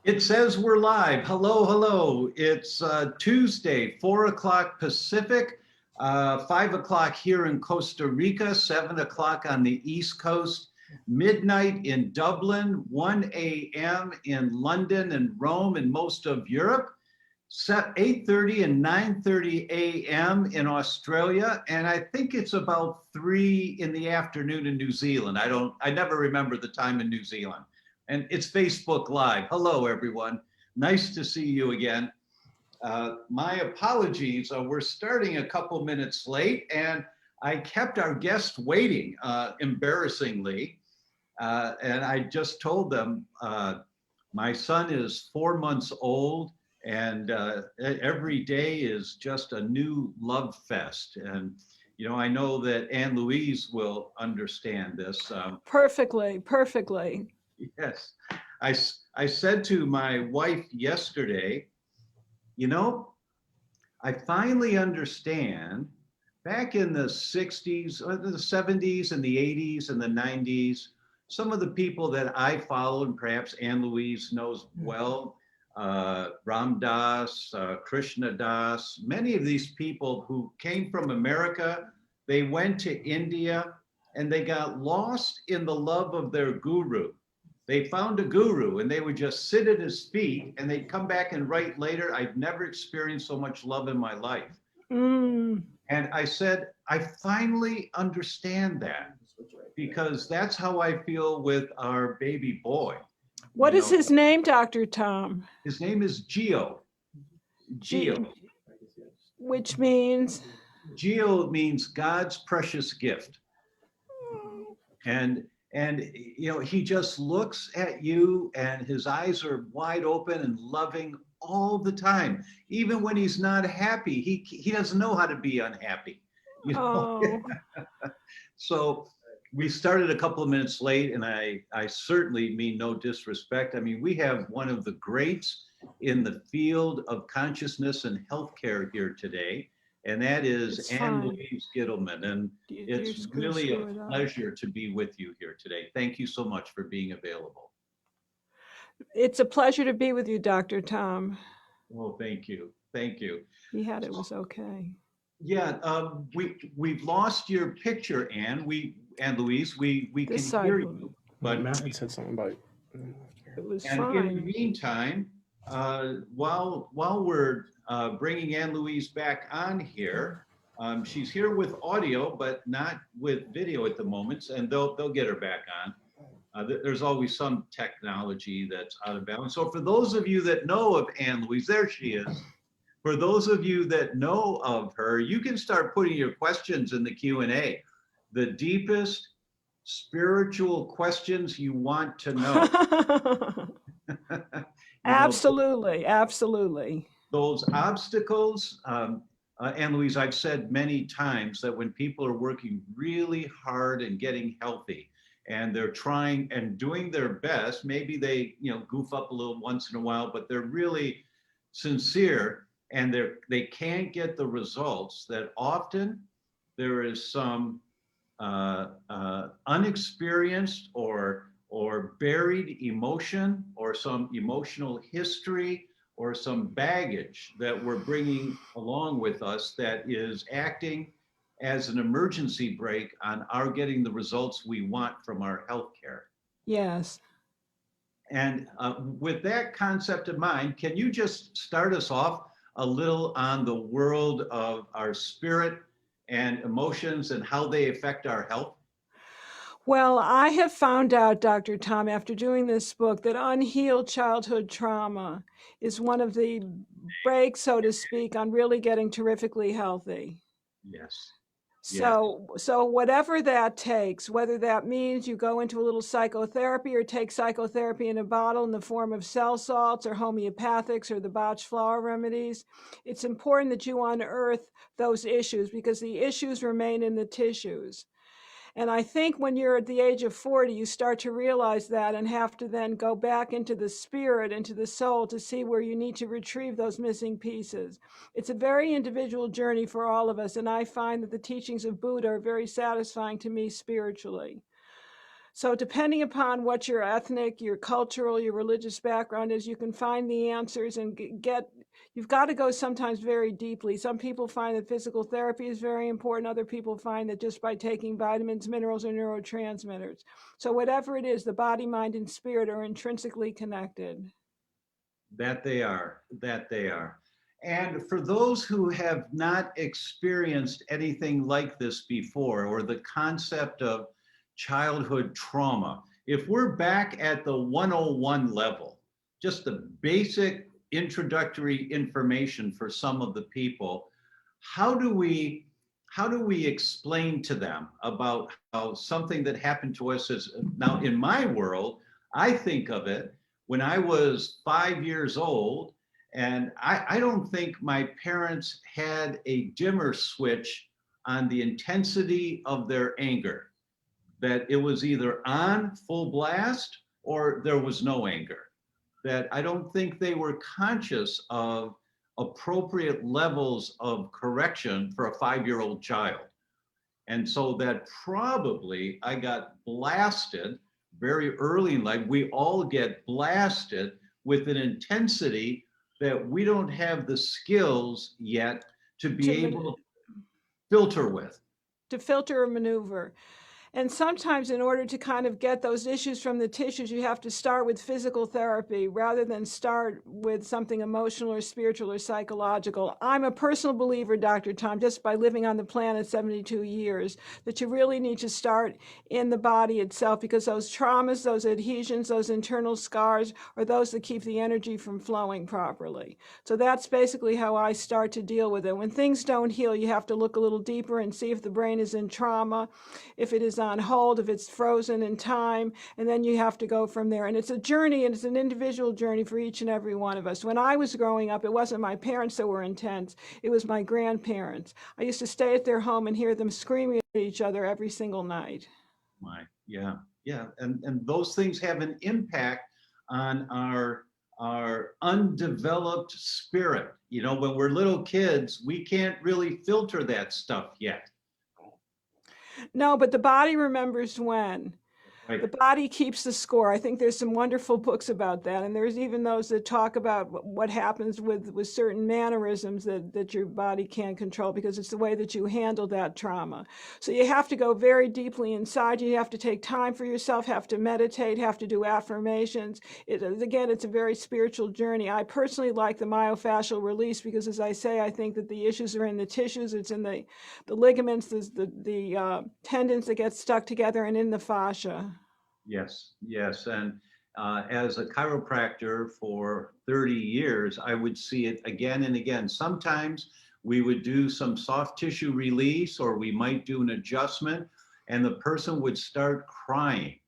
It says we're live. Hello, hello. It's Tuesday, 4 o'clock Pacific, 5 o'clock here in Costa Rica, 7 o'clock on the East Coast, midnight in Dublin, 1 a.m. in London and Rome and most of Europe, 8:30 and 9:30 a.m. in Australia, and I think it's about 3 in the afternoon in New Zealand. I never remember the time in New Zealand. And it's Facebook Live. Hello, everyone. Nice to see you again. My apologies. We're starting a couple minutes late, and I kept our guest waiting, embarrassingly. And I just told them my son is 4 months old, and every day is just a new love fest. And you know, I know that Ann Louise will understand this. Perfectly, perfectly. Yes. I said to my wife yesterday, you know, I finally understand back in the 60s, the 70s and the 80s and the 90s, some of the people that I followed, and perhaps Ann Louise knows well, Ram Das, Krishna Das, many of these people who came from America, they went to India and they got lost in the love of their guru. They found a guru and they would just sit at his feet and they'd come back and write later, I've never experienced so much love in my life. And I said, I finally understand that because that's how I feel with our baby boy. What is his name, Dr. Tom? His name is Gio. Gio. Which means? Gio means God's precious gift. And you know, he just looks at you and his eyes are wide open and loving all the time. Even when he's not happy, he doesn't know how to be unhappy. You know? Oh. So we started a couple of minutes late, and I certainly mean no disrespect. I mean, we have one of the greats in the field of consciousness and healthcare here today. And that is Ann Louise Gittleman. And it's really a pleasure to be with you here today. Thank you so much for being available. It's a pleasure to be with you, Dr. Tom. Oh, thank you. Thank you. He had it was okay. Yeah, we've lost your picture, Ann. Ann Louise, we can hear you. But Matt had said something about it was and fine. In the meantime, while we're bringing Ann Louise back on here, she's here with audio, but not with video at the moment, and they'll get her back on. There's always some technology that's out of balance. So for those of you that know of Ann Louise, there she is. For those of you that know of her, you can start putting your questions in the Q&A. The deepest spiritual questions you want to know. Absolutely, absolutely. Those obstacles, Ann Louise, I've said many times that when people are working really hard and getting healthy, and they're trying and doing their best, maybe they goof up a little once in a while, but they're really sincere and they can't get the results, that often there is some unexperienced or buried emotion or some emotional history or some baggage that we're bringing along with us that is acting as an emergency brake on our getting the results we want from our healthcare. Yes. And with that concept in mind, can you just start us off a little on the world of our spirit and emotions and how they affect our health? Well, I have found out, Dr. Tom, after doing this book, that unhealed childhood trauma is one of the brakes, so to speak, on really getting terrifically healthy. Yes. So whatever that takes, whether that means you go into a little psychotherapy or take psychotherapy in a bottle in the form of cell salts or homeopathics or the Bach flower remedies, it's important that you unearth those issues because the issues remain in the tissues. And I think when you're at the age of 40, you start to realize that and have to then go back into the spirit, into the soul to see where you need to retrieve those missing pieces. It's a very individual journey for all of us. And I find that the teachings of Buddha are very satisfying to me spiritually. So depending upon what your ethnic, your cultural, your religious background is, you can find the answers and you've got to go sometimes very deeply. Some people find that physical therapy is very important. Other people find that just by taking vitamins, minerals, or neurotransmitters. So whatever it is, the body, mind, and spirit are intrinsically connected. That they are, that they are. And for those who have not experienced anything like this before, or the concept of childhood trauma, if we're back at the 101 level, just the basic introductory information for some of the people, how do we explain to them about how something that happened to us is now in my world, I think of it when I was 5 years old, and I don't think my parents had a dimmer switch on the intensity of their anger, that it was either on full blast or there was no anger. That I don't think they were conscious of appropriate levels of correction for a 5-year-old child. And so that probably I got blasted very early in life. We all get blasted with an intensity that we don't have the skills yet to be able to filter with. To filter or maneuver. And sometimes in order to kind of get those issues from the tissues, you have to start with physical therapy rather than start with something emotional or spiritual or psychological. I'm a personal believer, Dr. Tom, just by living on the planet 72 years, that you really need to start in the body itself, because those traumas, those adhesions, those internal scars are those that keep the energy from flowing properly. So that's basically how I start to deal with it. When things don't heal, you have to look a little deeper and see if the brain is in trauma, if it is on hold, if it's frozen in time, and then you have to go from there. And it's a journey, and it's an individual journey for each and every one of us. When I was growing up, it wasn't my parents that were intense, it was my grandparents. I used to stay at their home and hear them screaming at each other every single night. Yeah, yeah. And those things have an impact on our undeveloped spirit. You know, when we're little kids, we can't really filter that stuff yet. No, but the body remembers when. Right. The body keeps the score. I think there's some wonderful books about that. And there's even those that talk about what happens with certain mannerisms that your body can't control, because it's the way that you handle that trauma. So you have to go very deeply inside. You have to take time for yourself, have to meditate, have to do affirmations. Again, it's a very spiritual journey. I personally like the myofascial release because, as I say, I think that the issues are in the tissues. It's in the ligaments, the tendons that get stuck together, and in the fascia. Yes, yes. And as a chiropractor for 30 years, I would see it again and again. Sometimes we would do some soft tissue release, or we might do an adjustment, and the person would start crying.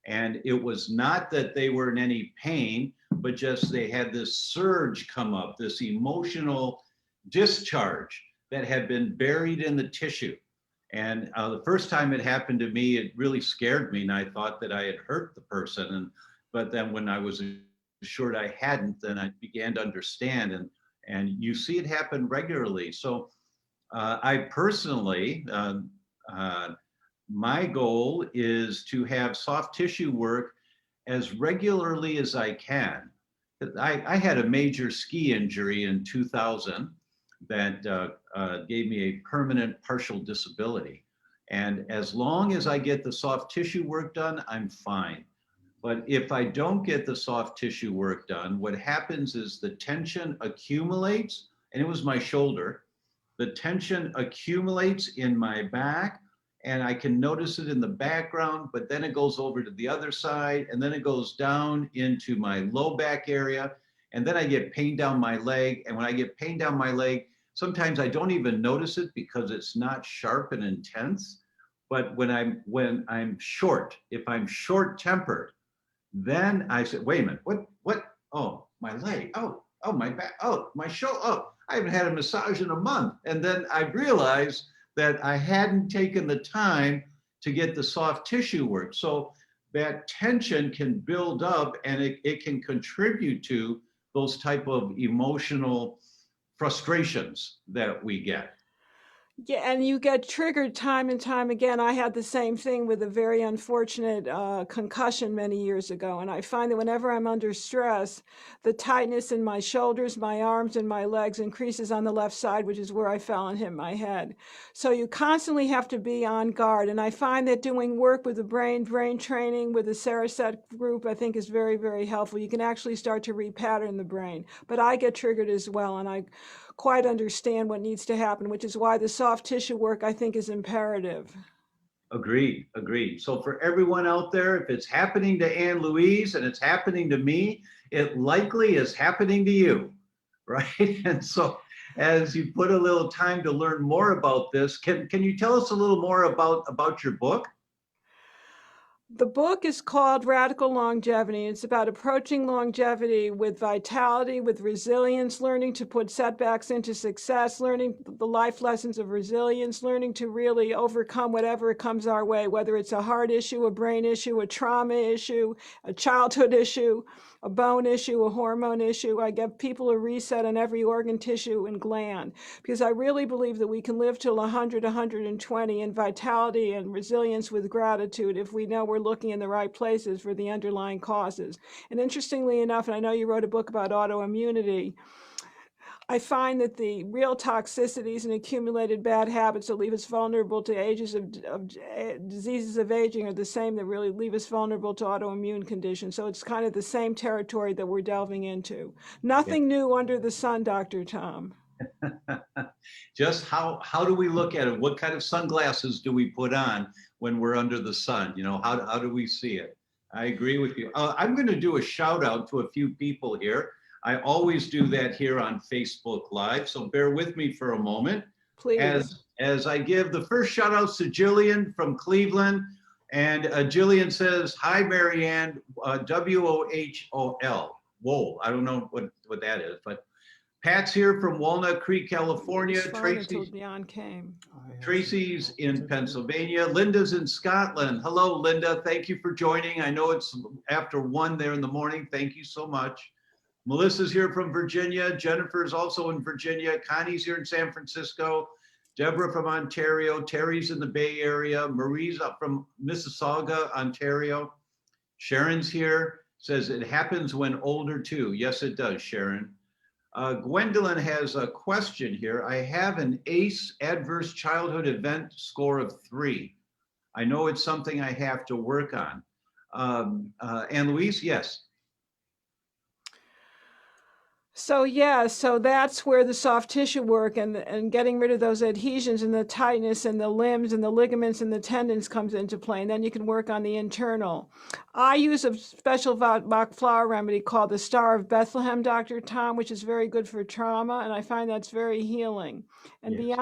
And it was not that they were in any pain, but just they had this surge come up, this emotional discharge that had been buried in the tissue. And the first time it happened to me, it really scared me, and I thought that I had hurt the person. But then when I was assured I hadn't, then I began to understand. And you see it happen regularly. So I personally, my goal is to have soft tissue work as regularly as I can. I had a major ski injury in 2000 that gave me a permanent partial disability. And as long as I get the soft tissue work done, I'm fine. But if I don't get the soft tissue work done, what happens is the tension accumulates, and it was my shoulder. The tension accumulates in my back, and I can notice it in the background, but then it goes over to the other side, and then it goes down into my low back area, and then I get pain down my leg. And when I get pain down my leg, sometimes I don't even notice it because it's not sharp and intense. But when I'm short, if I'm short-tempered, then I said, wait a minute, what? Oh, my leg. Oh, my back. Oh, my shoulder. Oh, I haven't had a massage in a month. And then I realized that I hadn't taken the time to get the soft tissue work. So that tension can build up, and it can contribute to those type of emotional frustrations that we get. Yeah, and you get triggered time and time again. I had the same thing with a very unfortunate concussion many years ago. And I find that whenever I'm under stress, the tightness in my shoulders, my arms, and my legs increases on the left side, which is where I fell and hit my head. So you constantly have to be on guard. And I find that doing work with the brain training with the Saracet group, I think is very, very helpful. You can actually start to repattern the brain. But I get triggered as well, and I quite understand what needs to happen, which is why the soft tissue work I think is imperative. Agreed, agreed. So for everyone out there, if it's happening to Ann Louise and it's happening to me, it likely is happening to you, right? And so as you put a little time to learn more about this, can you tell us a little more about your book? The book is called Radical Longevity. It's about approaching longevity with vitality, with resilience, learning to put setbacks into success, learning the life lessons of resilience, learning to really overcome whatever comes our way, whether it's a heart issue, a brain issue, a trauma issue, a childhood issue, a bone issue, a hormone issue. I give people a reset on every organ, tissue, and gland, because I really believe that we can live till 100, 120 in vitality and resilience with gratitude if we know we're looking in the right places for the underlying causes. And interestingly enough, and I know you wrote a book about autoimmunity, I find that the real toxicities and accumulated bad habits that leave us vulnerable to diseases of aging are the same that really leave us vulnerable to autoimmune conditions. So it's kind of the same territory that we're delving into. Nothing new under the sun, Dr. Tom. Just how do we look at it? What kind of sunglasses do we put on when we're under the sun? You know, how do we see it? I agree with you. I'm going to do a shout out to a few people here. I always do that here on Facebook Live, so bear with me for a moment. Please. As I give the first shout outs to Jillian from Cleveland. And Jillian says, hi, Marianne, WOHOL. Whoa, I don't know what that is, but Pat's here from Walnut Creek, California. Tracy's in Pennsylvania. Linda's in Scotland. Hello, Linda. Thank you for joining. I know it's after 1 there in the morning. Thank you so much. Melissa's here from Virginia. Jennifer's also in Virginia. Connie's here in San Francisco. Deborah from Ontario. Terry's in the Bay Area. Marie's up from Mississauga, Ontario. Sharon's here. Says it happens when older too. Yes, it does, Sharon. Gwendolyn has a question here. I have an ACE, adverse childhood event score of 3. I know it's something I have to work on. Ann Louise, yes. So yeah, so that's where the soft tissue work and getting rid of those adhesions and the tightness and the limbs and the ligaments and the tendons comes into play. And then you can work on the internal. I use a special Bach flower remedy called the Star of Bethlehem, Dr. Tom, which is very good for trauma, and I find that's very healing. And yes.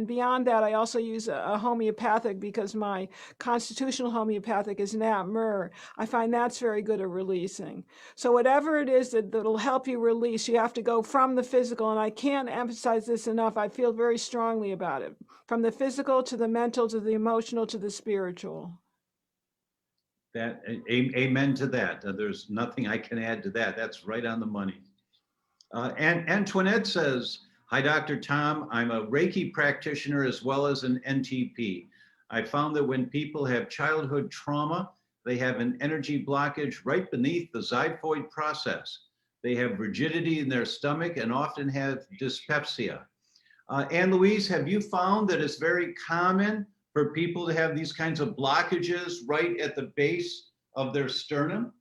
beyond that, I also use a homeopathic, because my constitutional homeopathic is Nat Myrrh. I find that's very good at releasing. So whatever it is that'll help you release, you have to go from the physical, and I can't emphasize this enough. I feel very strongly about it. From the physical to the mental to the emotional to the spiritual. Amen to that. There's nothing I can add to that. That's right on the money. And Antoinette says, hi, Dr. Tom. I'm a Reiki practitioner as well as an NTP. I found that when people have childhood trauma, they have an energy blockage right beneath the xiphoid process. They have rigidity in their stomach and often have dyspepsia. Ann Louise, have you found that it's very common for people to have these kinds of blockages right at the base of their sternum?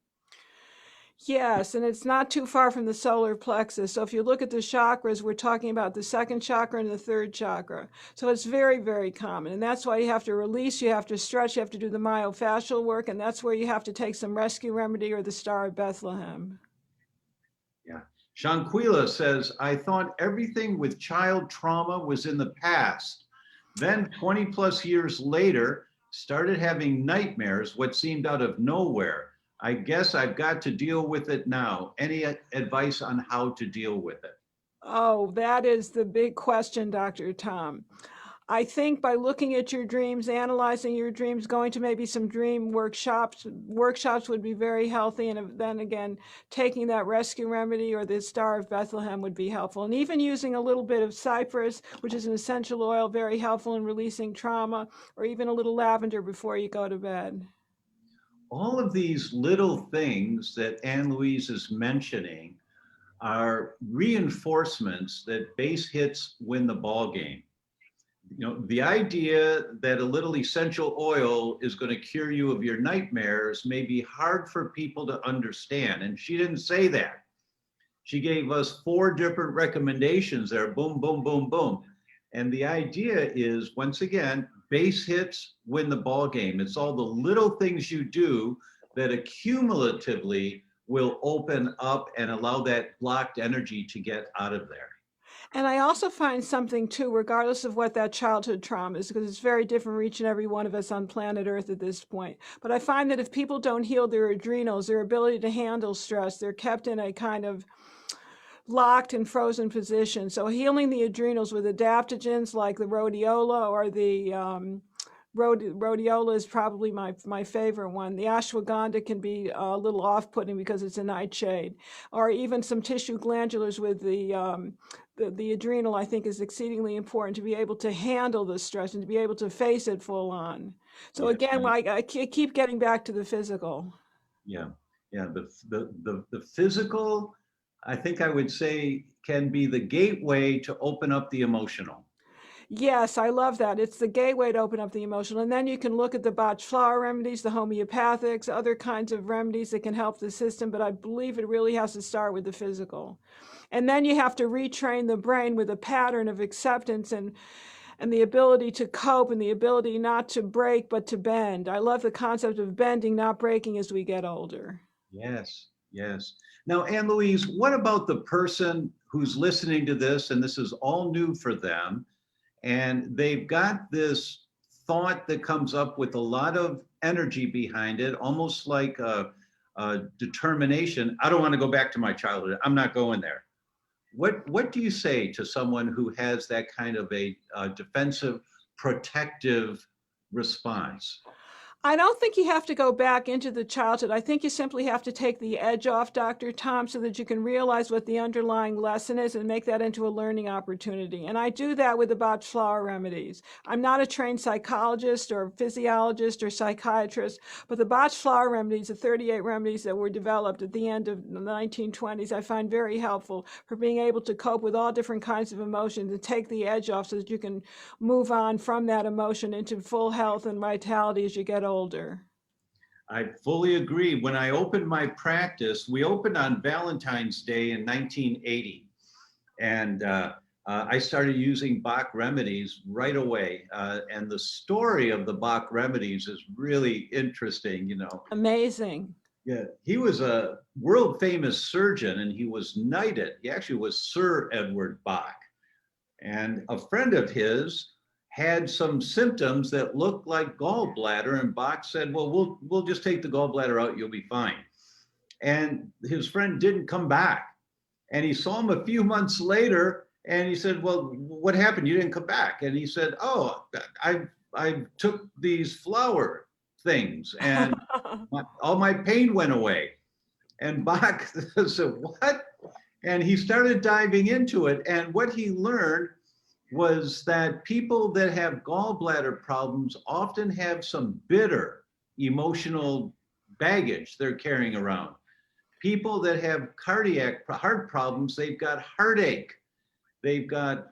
Yes, and it's not too far from the solar plexus. So if you look at the chakras, we're talking about the second chakra and the third chakra. So it's very, very common. And that's why you have to release, you have to stretch, you have to do the myofascial work, and that's where you have to take some rescue remedy or the Star of Bethlehem. Yeah. Shanquila says, I thought everything with child trauma was in the past. Then 20 plus years later, started having nightmares, what seemed out of nowhere. I guess I've got to deal with it now. Any advice on how to deal with it? Oh, that is the big question, Dr. Tom. I think by looking at your dreams, analyzing your dreams, going to maybe some dream workshops would be very healthy. And then again, taking that rescue remedy or the Star of Bethlehem would be helpful. And even using a little bit of cypress, which is an essential oil, very helpful in releasing trauma, or even a little lavender before you go to bed. All of these little things that Ann Louise is mentioning are reinforcements that base hits win the ball game. You know, the idea that a little essential oil is going to cure you of your nightmares may be hard for people to understand. And she didn't say that. She gave us 4 different recommendations there, boom, boom, boom, boom. And the idea is, once again, base hits win the ball game. It's all the little things you do that accumulatively will open up and allow that blocked energy to get out of there. And I also find something too, regardless of what that childhood trauma is, because it's very different for each and every one of us on planet Earth at this point. But I find that if people don't heal their adrenals, their ability to handle stress, they're kept in a kind of locked and frozen position. So healing the adrenals with adaptogens like the rhodiola or the rhodiola is probably my favorite one. The ashwagandha can be a little off-putting because it's a nightshade, or even some tissue glandulars with the adrenal, I think, is exceedingly important to be able to handle the stress and to be able to face it full on. So Yes, again, I keep getting back to the physical. yeah, yeah. The physical, I think I would say, can be the gateway to open up the emotional. Yes, I love that. It's the gateway to open up the emotional. And then you can look at the botched flower remedies, the homeopathics, other kinds of remedies that can help the system. But I believe it really has to start with the physical. And then you have to retrain the brain with a pattern of acceptance and the ability to cope and the ability not to break, but to bend. I love the concept of bending, not breaking as we get older. Yes, yes. Now, Ann Louise, what about the person who's listening to this and this is all new for them? And they've got this thought that comes up with a lot of energy behind it, almost like a determination. I don't want to go back to my childhood. I'm not going there. What do you say to someone who has that kind of a defensive, protective response? I don't think you have to go back into the childhood. I think you simply have to take the edge off, Dr. Tom, so that you can realize what the underlying lesson is and make that into a learning opportunity. And I do that with the botched flower remedies. I'm not a trained psychologist or physiologist or psychiatrist, but the botched flower remedies, the 38 remedies that were developed at the end of the 1920s, I find very helpful for being able to cope with all different kinds of emotions and take the edge off so that you can move on from that emotion into full health and vitality as you get older. I fully agree. When I opened my practice, we opened on Valentine's Day in 1980. And I started using Bach remedies right away. And the story of the Bach remedies is really interesting, you know. Amazing. Yeah, he was a world famous surgeon and he was knighted. He actually was Sir Edward Bach. And a friend of his had some symptoms that looked like gallbladder, and Bach said, well, we'll just take the gallbladder out, you'll be fine. And his friend didn't come back. And he saw him a few months later and he said, well, what happened? You didn't come back. And he said, oh, I took these flower things and all my pain went away. And Bach said, what? And he started diving into it. And what he learned was that people that have gallbladder problems often have some bitter emotional baggage they're carrying around. People that have cardiac heart problems, they've got heartache. They've got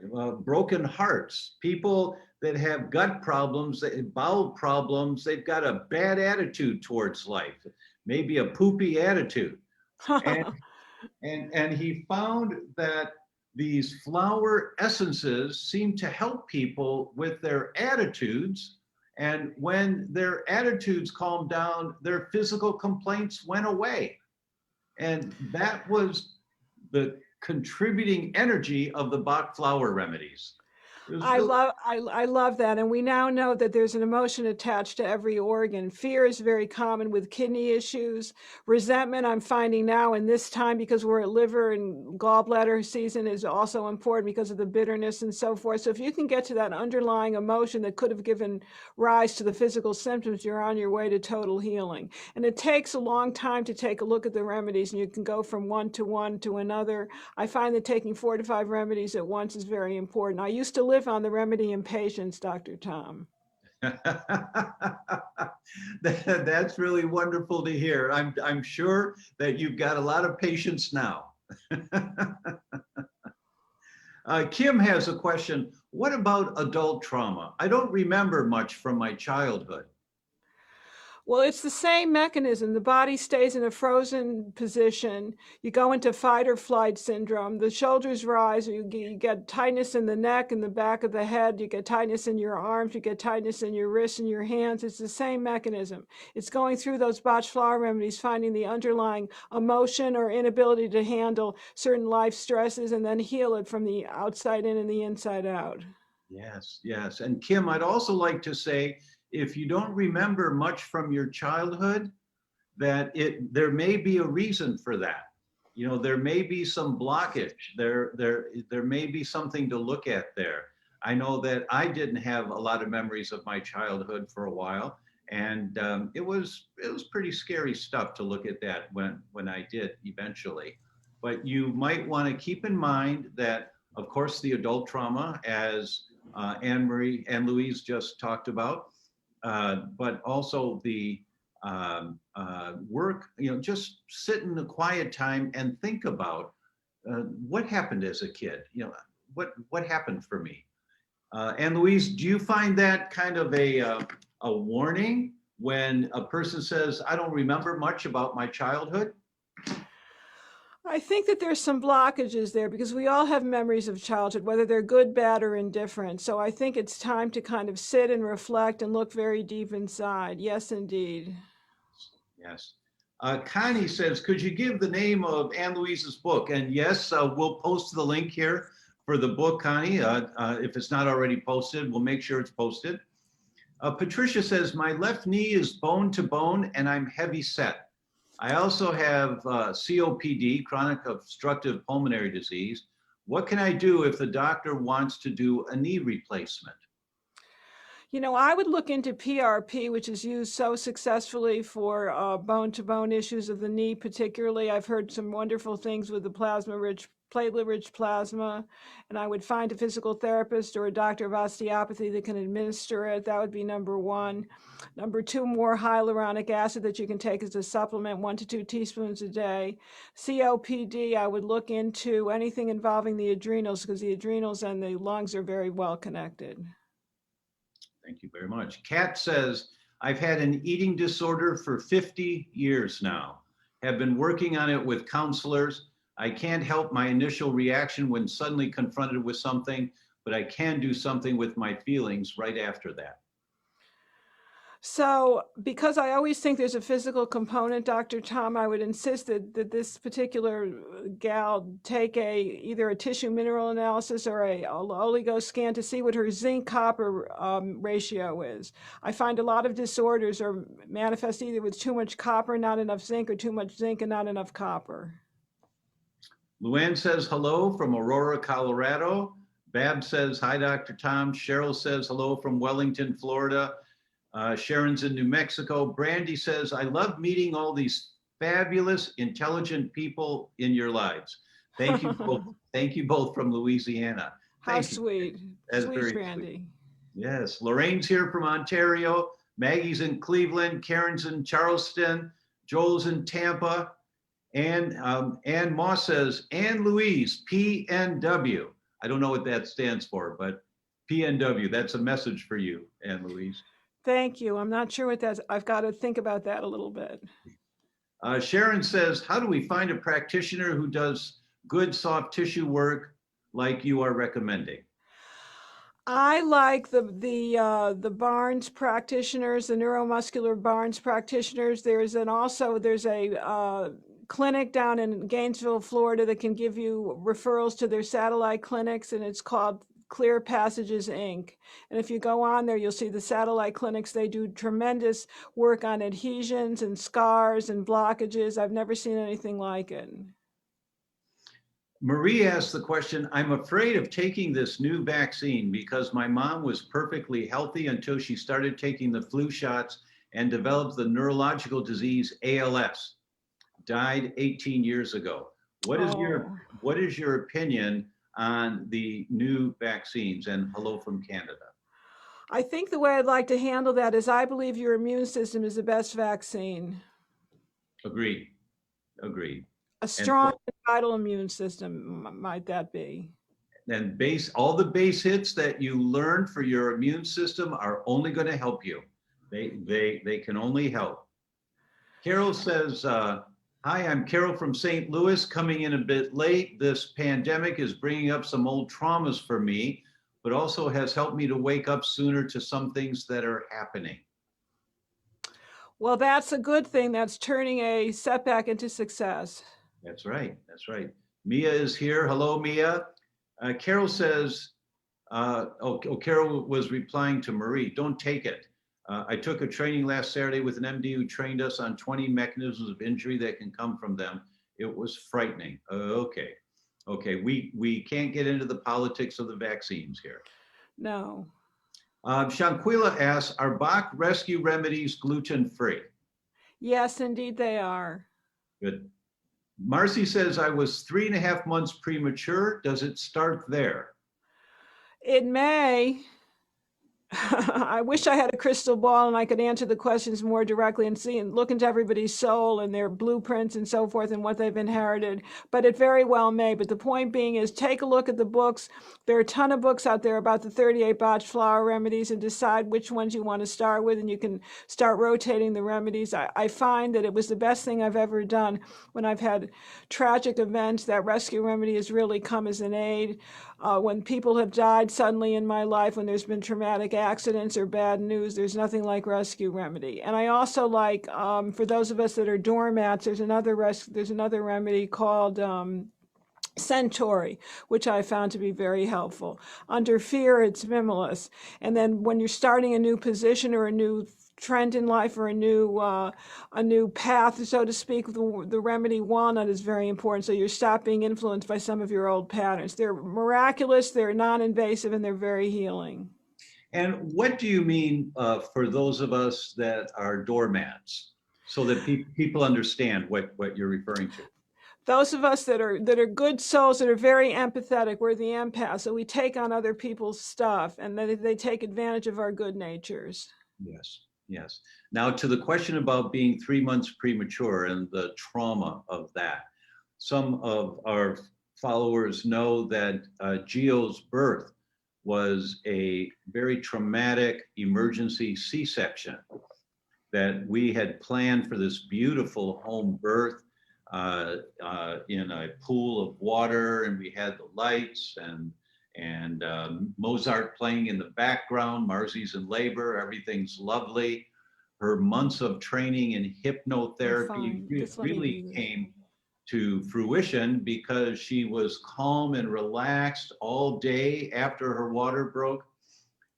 broken hearts. People that have gut problems, bowel problems, they've got a bad attitude towards life, maybe a poopy attitude. And he found that these flower essences seem to help people with their attitudes. And when their attitudes calmed down, their physical complaints went away. And that was the contributing energy of the Bach flower remedies. I love that. And we now know that there's an emotion attached to every organ. Fear is very common with kidney issues. Resentment, I'm finding now in this time, because we're at liver and gallbladder season, is also important because of the bitterness and so forth. So if you can get to that underlying emotion that could have given rise to the physical symptoms, you're on your way to total healing. And it takes a long time to take a look at the remedies, and you can go from one to another. I find that taking 4 to 5 remedies at once is very important. I used to live on the remedy in patience, Dr. Tom. That's really wonderful to hear. I'm sure that you've got a lot of patience now. Kim has a question. What about adult trauma? I don't remember much from my childhood. Well, it's the same mechanism. The body stays in a frozen position. You go into fight or flight syndrome. The shoulders rise, or you get tightness in the neck and the back of the head. You get tightness in your arms. You get tightness in your wrists and your hands. It's the same mechanism. It's going through those botched flower remedies, finding the underlying emotion or inability to handle certain life stresses, and then heal it from the outside in and the inside out. Yes, yes. And Kim, I'd also like to say, if you don't remember much from your childhood, that there may be a reason for that. You know, there may be some blockage. There may be something to look at there. I know that I didn't have a lot of memories of my childhood for a while, and it was pretty scary stuff to look at that when I did eventually. But you might want to keep in mind that, of course, the adult trauma, as Ann Louise just talked about, but also the work, just sit in the quiet time and think about what happened as a kid. What happened for me. Ann Louise, do you find that kind of a warning when a person says, I don't remember much about my childhood? I think that there's some blockages there because we all have memories of childhood, whether they're good, bad, or indifferent. So I think it's time to kind of sit and reflect and look very deep inside. Yes, indeed. Yes. Connie says, could you give the name of Ann Louise's book? And yes, we'll post the link here for the book, Connie. If it's not already posted, we'll make sure it's posted. Patricia says, my left knee is bone to bone and I'm heavy set. I also have COPD, chronic obstructive pulmonary disease. What can I do if the doctor wants to do a knee replacement? I would look into PRP, which is used so successfully for bone-to-bone issues of the knee, particularly. I've heard some wonderful things with the platelet-rich plasma, and I would find a physical therapist or a doctor of osteopathy that can administer it. That would be number one. Number two, more hyaluronic acid that you can take as a supplement, 1 to 2 teaspoons a day. COPD, I would look into anything involving the adrenals because the adrenals and the lungs are very well connected. Thank you very much. Kat says, I've had an eating disorder for 50 years now. Have been working on it with counselors. I can't help my initial reaction when suddenly confronted with something, but I can do something with my feelings right after that. So because I always think there's a physical component, Dr. Tom, I would insist that this particular gal take either a tissue mineral analysis or a oligo scan to see what her zinc copper ratio is. I find a lot of disorders are manifest either with too much copper, not enough zinc, or too much zinc and not enough copper. Luann says hello from Aurora, Colorado. Bab says, hi, Dr. Tom. Cheryl says hello from Wellington, Florida. Sharon's in New Mexico. Brandy says, I love meeting all these fabulous, intelligent people in your lives. Thank you both. Thank you both from Louisiana. How sweet. That's sweet, very Brandy. Sweet. Yes. Lorraine's here from Ontario. Maggie's in Cleveland. Karen's in Charleston. Joel's in Tampa. And Ann Moss says, Ann Louise, PNW. I don't know what that stands for, but PNW, that's a message for you, Ann Louise. Thank you. I'm not sure what that's, I've got to think about that a little bit. Sharon says, how do we find a practitioner who does good soft tissue work like you are recommending? I like the Barnes practitioners, the neuromuscular Barnes practitioners. There's a clinic down in Gainesville, Florida that can give you referrals to their satellite clinics, and it's called Clear Passages Inc. And if you go on there, you'll see the satellite clinics. They do tremendous work on adhesions and scars and blockages. I've never seen anything like it. Marie asked the question, I'm afraid of taking this new vaccine because my mom was perfectly healthy until she started taking the flu shots and developed the neurological disease ALS. Died 18 years ago. What is your opinion on the new vaccines? And hello from Canada. I think the way I'd like to handle that is I believe your immune system is the best vaccine. Agreed. Agreed. A strong, vital immune system, might that be? And all the base hits that you learn for your immune system are only going to help you. They can only help. Carol says, hi, I'm Carol from St. Louis, coming in a bit late. This pandemic is bringing up some old traumas for me, but also has helped me to wake up sooner to some things that are happening. Well, that's a good thing. That's turning a setback into success. That's right. That's right. Mia is here. Hello, Mia. Carol says, Carol was replying to Marie, don't take it. I took a training last Saturday with an MD who trained us on 20 mechanisms of injury that can come from them. It was frightening. Okay. We can't get into the politics of the vaccines here. No. Shanquila asks, are Bach rescue remedies gluten-free? Yes, indeed they are. Good. Marcy says, I was 3.5 months premature. Does it start there? It may. I wish I had a crystal ball and I could answer the questions more directly and see and look into everybody's soul and their blueprints and so forth and what they've inherited, but it very well may. But the point being is take a look at the books. There are a ton of books out there about the 38 botched flower remedies and decide which ones you want to start with, and you can start rotating the remedies. I find that it was the best thing I've ever done when I've had tragic events. That rescue remedy has really come as an aid. When people have died suddenly in my life, when there's been traumatic accidents or bad news, there's nothing like rescue remedy. And I also like, for those of us that are doormats, there's another remedy called Centauri, which I found to be very helpful. Under fear, it's Mimulus. And then when you're starting a new position or a new trend in life or a new path, so to speak, the remedy walnut is very important. So you stop being influenced by some of your old patterns. They're miraculous, they're non-invasive, and they're very healing. And what do you mean for those of us that are doormats, so that people understand what you're referring to? Those of us that are good souls, that are very empathetic, we're the empaths, so we take on other people's stuff, and they take advantage of our good natures. Yes. Now, to the question about being 3 months premature and the trauma of that, some of our followers know that Gio's birth was a very traumatic emergency C-section, that we had planned for this beautiful home birth in a pool of water, and we had the lights and Mozart playing in the background. Marcy's in labor, everything's lovely. Her months of training in hypnotherapy really came to fruition because she was calm and relaxed all day after her water broke.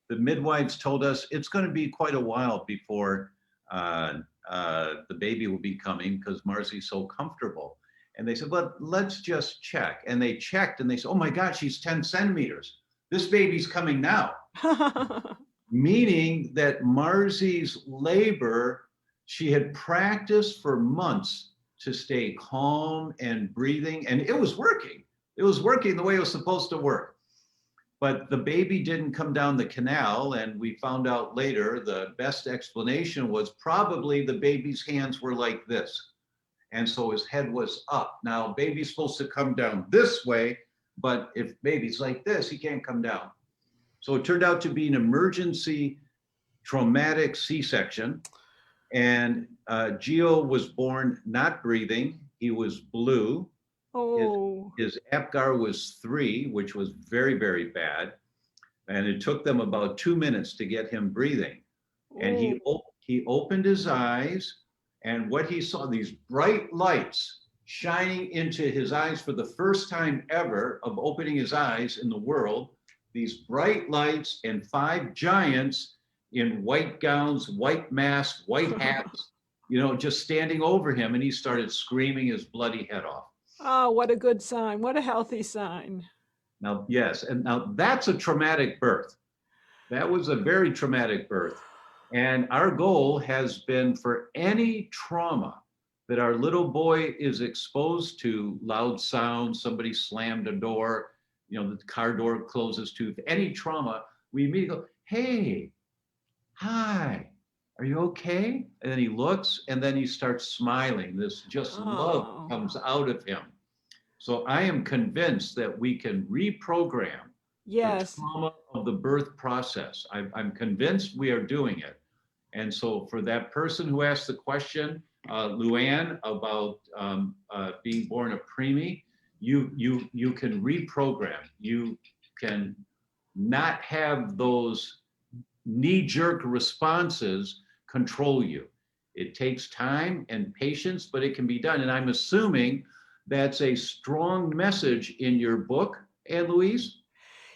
The midwives told us it's going to be quite a while before the baby will be coming because Marcy's so comfortable. And they said, but let's just check. And they checked and they said, oh my God, she's 10 centimeters. This baby's coming now. Meaning that Marcy's labor, she had practiced for months to stay calm and breathing, and it was working. It was working the way it was supposed to work. But the baby didn't come down the canal, and we found out later the best explanation was probably the baby's hands were like this. And so his head was up. Now, baby's supposed to come down this way, but if baby's like this, he can't come down. So it turned out to be an emergency traumatic C-section. And Gio was born not breathing. He was blue. Oh. His APGAR was 3, which was very, very bad. And it took them about 2 minutes to get him breathing. And he opened his eyes, and what he saw, these bright lights shining into his eyes for the first time ever of opening his eyes in the world, these bright lights and 5 giants in white gowns, white masks, white hats, just standing over him. And he started screaming his bloody head off. Oh, what a good sign. What a healthy sign. Now, yes, and now that's a traumatic birth. That was a very traumatic birth. And our goal has been for any trauma that our little boy is exposed to, loud sounds, somebody slammed a door, the car door closes to, any trauma, we immediately go, hey, hi, are you okay? And then he looks and then he starts smiling. This just love comes out of him. So I am convinced that we can reprogram the trauma of the birth process. I'm convinced we are doing it. And so for that person who asked the question, Luann, about being born a preemie, you can reprogram. You can not have those knee-jerk responses control you. It takes time and patience, but it can be done. And I'm assuming that's a strong message in your book, Ann Louise?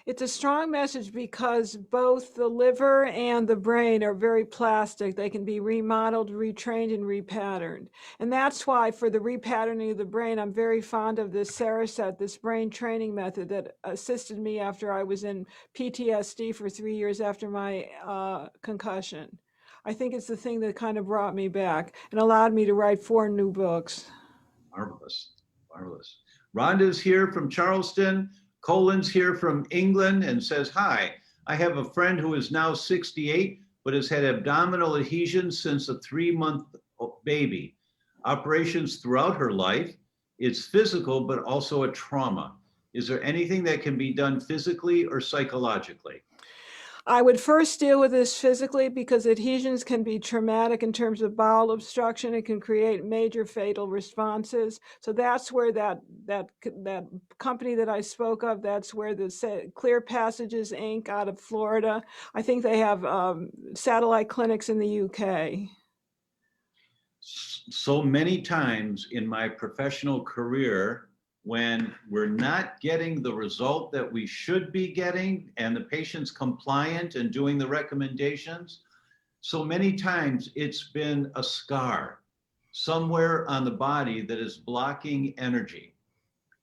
It's a strong message because both the liver and the brain are very plastic. They can be remodeled, retrained, and repatterned. And that's why for the repatterning of the brain, I'm very fond of this Saraset, this brain training method that assisted me after I was in PTSD for 3 years after my concussion. I think it's the thing that kind of brought me back and allowed me to write 4 new books. Marvelous, marvelous. Rhonda's here from Charleston. Colin's here from England and says, hi, I have a friend who is now 68, but has had abdominal adhesions since a 3-month baby. Operations throughout her life. It's physical, but also a trauma. Is there anything that can be done physically or psychologically? I would first deal with this physically because adhesions can be traumatic in terms of bowel obstruction. It can create major fatal responses. So that's where that company that I spoke of, that's where the Clear Passages Inc. out of Florida, I think they have satellite clinics in the UK. So many times in my professional career, when we're not getting the result that we should be getting and the patient's compliant and doing the recommendations, so many times it's been a scar somewhere on the body that is blocking energy.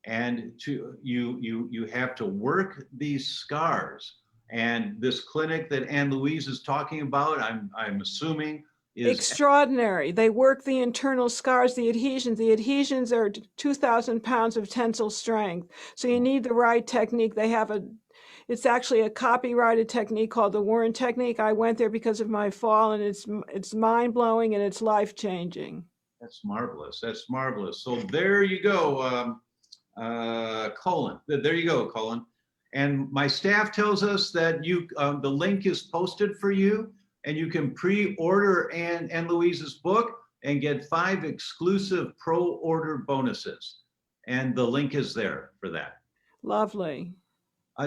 And you have to work these scars. And this clinic that Ann Louise is talking about, I'm assuming, is extraordinary. They work the internal scars, the adhesions. The adhesions are 2,000 pounds of tensile strength. So you need the right technique. It's actually a copyrighted technique called the Warren technique. I went there because of my fall, and it's mind-blowing and it's life-changing. That's marvelous. That's marvelous. So there you go, Colin. There you go, Colin. And my staff tells us that the link is posted for you. And you can pre-order Ann Louise's book and get 5 exclusive pro-order bonuses. And the link is there for that. Lovely.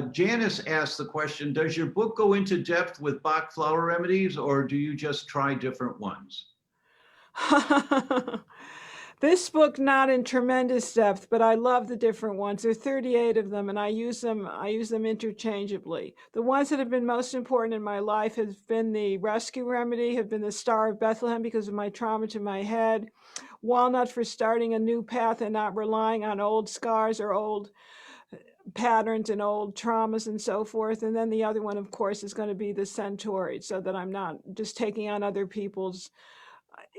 Janice asked the question, does your book go into depth with Bach flower remedies, or do you just try different ones? This book, not in tremendous depth, but I love the different ones. There are 38 of them, and I use them interchangeably. The ones that have been most important in my life have been the rescue remedy, have been the Star of Bethlehem because of my trauma to my head, walnut for starting a new path and not relying on old scars or old patterns and old traumas and so forth. And then the other one, of course, is going to be the centauri, so that I'm not just taking on other people's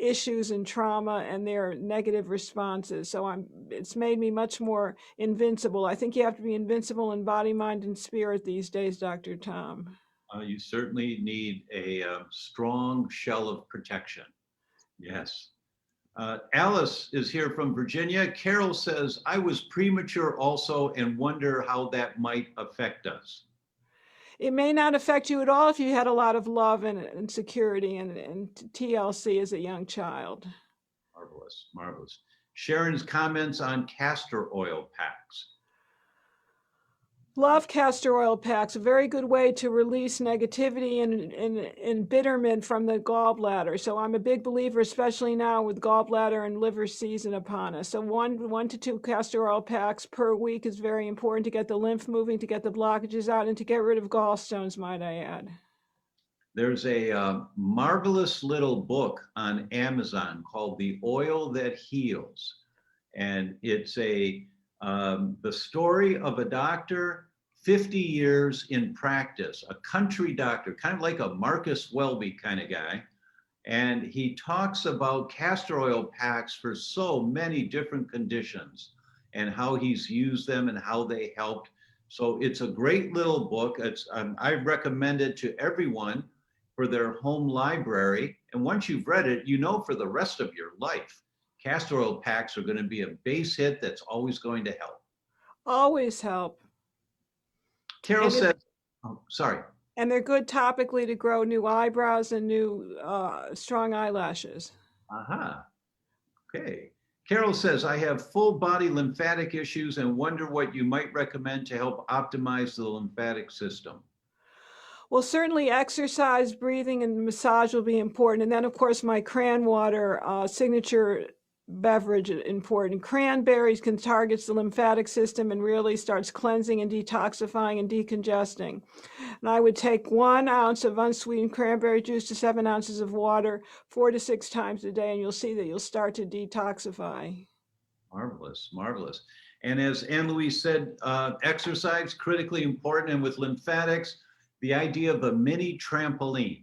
issues and trauma and their negative responses. So it's made me much more invincible. I think you have to be invincible in body, mind, and spirit these days, Dr. Tom. You certainly need a strong shell of protection. Yes. Alice is here from Virginia. Carol says, I was premature also and wonder how that might affect us. It may not affect you at all if you had a lot of love and security and TLC as a young child. Marvelous, marvelous. Sharon's comments on castor oil packs. Love castor oil packs, a very good way to release negativity and embitterment from the gallbladder. So I'm a big believer, especially now with gallbladder and liver season upon us. So one to two castor oil packs per week is very important to get the lymph moving, to get the blockages out, and to get rid of gallstones, might I add. There's a marvelous little book on Amazon called The Oil That Heals. And it's the story of a doctor, 50 years in practice, a country doctor, kind of like a Marcus Welby kind of guy. And he talks about castor oil packs for so many different conditions and how he's used them and how they helped. So it's a great little book. I recommend it to everyone for their home library. And once you've read it, you know for the rest of your life, castor oil packs are going to be a base hit that's always going to help. Always help. Carol says, oh, sorry. And they're good topically to grow new eyebrows and new strong eyelashes. Aha. Okay. Carol says, I have full body lymphatic issues and wonder what you might recommend to help optimize the lymphatic system. Well, certainly exercise, breathing, and massage will be important. And then, of course, my cran water signature beverage is important. Cranberries can target the lymphatic system and really starts cleansing and detoxifying and decongesting. And I would take 1 ounce of unsweetened cranberry juice to 7 ounces of water 4 to 6 times a day, and you'll see that you'll start to detoxify. Marvelous, marvelous. And as Ann Louise said, exercise critically important. And with lymphatics, the idea of a mini trampoline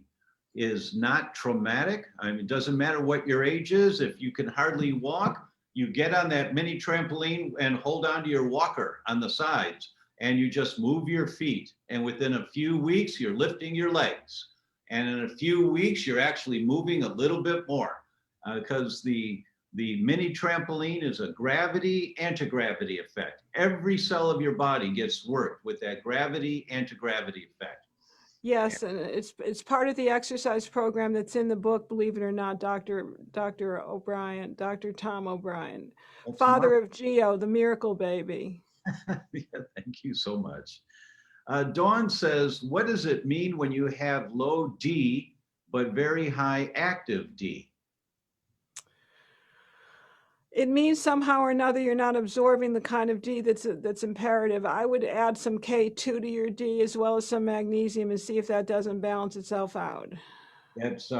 is not traumatic. I mean, it doesn't matter what your age is. If you can hardly walk, you get on that mini trampoline and hold on to your walker on the sides, and you just move your feet. And within a few weeks, you're lifting your legs. And in a few weeks, you're actually moving a little bit more because the mini trampoline is a gravity anti-gravity effect. Every cell of your body gets worked with that gravity anti-gravity effect. Yes, and it's part of the exercise program that's in the book, believe it or not, Dr. OBryan, Dr. Tom OBryan, That's father of Geo, the miracle baby. Yeah, thank you so much. Dawn says, what does it mean when you have low D, but very high active D? It means somehow or another you're not absorbing the kind of D that's imperative. I would add some K2 to your D as well as some magnesium and see if that doesn't balance itself out. That's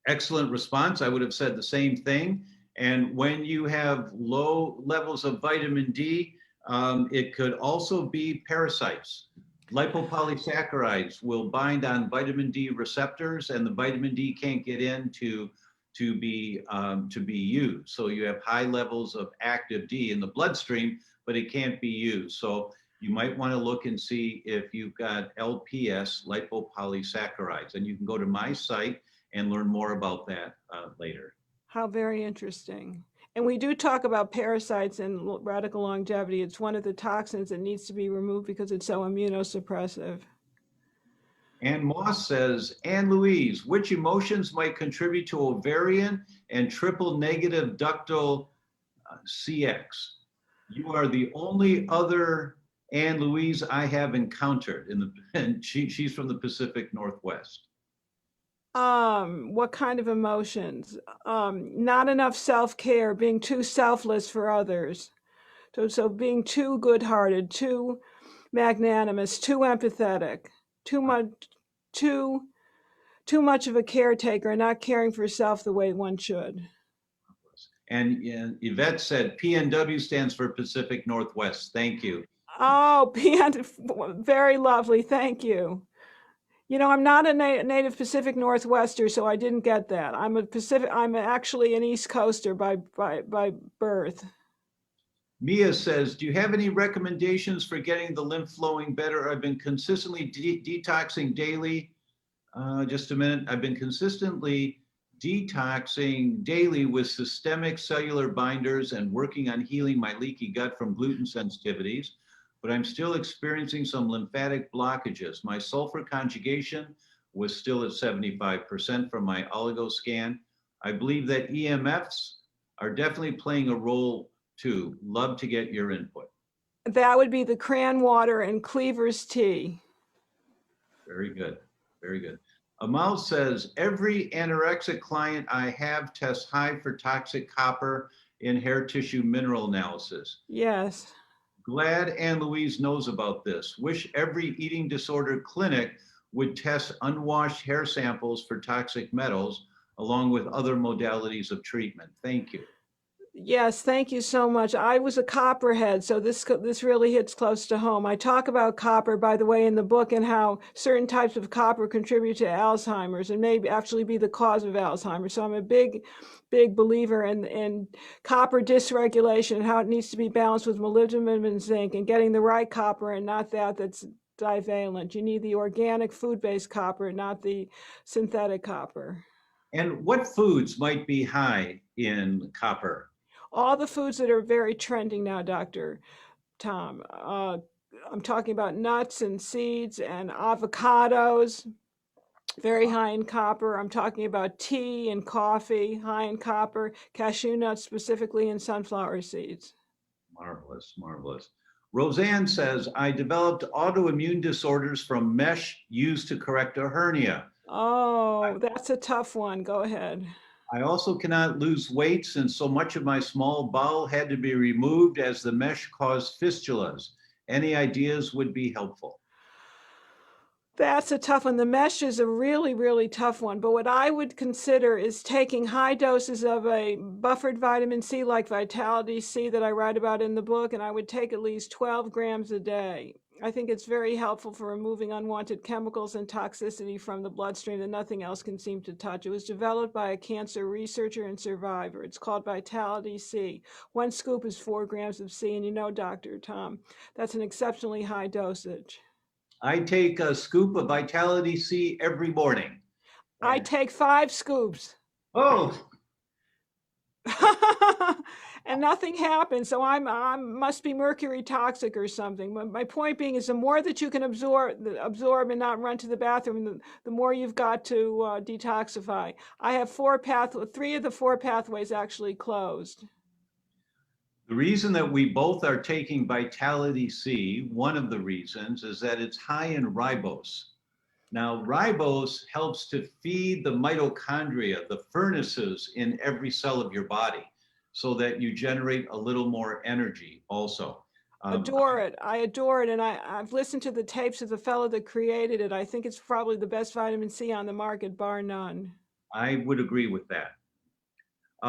excellent response. I would have said the same thing. And when you have low levels of vitamin D, it could also be parasites. Lipopolysaccharides will bind on vitamin D receptors, and the vitamin D can't get in to be used. So you have high levels of active D in the bloodstream, but it can't be used. So you might want to look and see if you've got LPS, lipopolysaccharides, and you can go to my site and learn more about that later. How very interesting. And we do talk about parasites and radical longevity. It's one of the toxins that needs to be removed because it's so immunosuppressive. Ann Moss says, Ann Louise, which emotions might contribute to ovarian and triple negative ductal CX? You are the only other Ann Louise I have encountered and she's from the Pacific Northwest. What kind of emotions? Not enough self-care, being too selfless for others. So being too good-hearted, too magnanimous, too empathetic, too much of a caretaker and not caring for self the way one should. And Yvette said PNW stands for Pacific Northwest. Thank you. Oh, very lovely. Thank you. You know, I'm not a native Pacific Northwester, so I didn't get that. I'm actually an East Coaster by birth. Mia says, do you have any recommendations for getting the lymph flowing better? I've been consistently detoxing daily. Just a minute. I've been consistently detoxing daily with systemic cellular binders and working on healing my leaky gut from gluten sensitivities, but I'm still experiencing some lymphatic blockages. My sulfur conjugation was still at 75% from my oligo scan. I believe that EMFs are definitely playing a role too. Love to get your input. That would be the cran water and Cleaver's tea. Very good. Very good. Amal says, every anorexic client I have tests high for toxic copper in hair tissue mineral analysis. Yes. Glad Ann Louise knows about this. Wish every eating disorder clinic would test unwashed hair samples for toxic metals along with other modalities of treatment. Thank you. Yes, thank you so much. I was a copperhead, so this really hits close to home. I talk about copper, by the way, in the book, and how certain types of copper contribute to Alzheimer's and may actually be the cause of Alzheimer's. So I'm a big believer in copper dysregulation and how it needs to be balanced with molybdenum and zinc and getting the right copper and not that's divalent. You need the organic food-based copper, not the synthetic copper. And what foods might be high in copper? All the foods that are very trending now, Dr. Tom. I'm talking about nuts and seeds and avocados, very high in copper. I'm talking about tea and coffee, high in copper, cashew nuts specifically, and sunflower seeds. Marvelous, marvelous. Roseanne says, I developed autoimmune disorders from mesh used to correct a hernia. Oh, that's a tough one. Go ahead. I also cannot lose weight since so much of my small bowel had to be removed as the mesh caused fistulas. Any ideas would be helpful. That's a tough one. The mesh is a really tough one. But what I would consider is taking high doses of a buffered vitamin C like Vitality C that I write about in the book, and I would take at least 12 grams a day. I think it's very helpful for removing unwanted chemicals and toxicity from the bloodstream that nothing else can seem to touch. It was developed by a cancer researcher and survivor. It's called Vitality C. 1 scoop is 4 grams of C, and you know, Dr. Tom, that's an exceptionally high dosage. I take a scoop of Vitality C every morning. I take 5 scoops. Oh, and nothing happens. So I must be mercury toxic or something. My point being is the more that you can absorb and not run to the bathroom, the more you've got to detoxify. I have 3 of the 4 pathways actually closed. the reason that we both are taking Vitality C, one of the reasons is that it's high in ribose. Now, ribose helps to feed the mitochondria, the furnaces in every cell of your body, so that you generate a little more energy also. Adore it. I adore it. And I've listened to the tapes of the fellow that created it. I think it's probably the best vitamin C on the market, bar none. I would agree with that.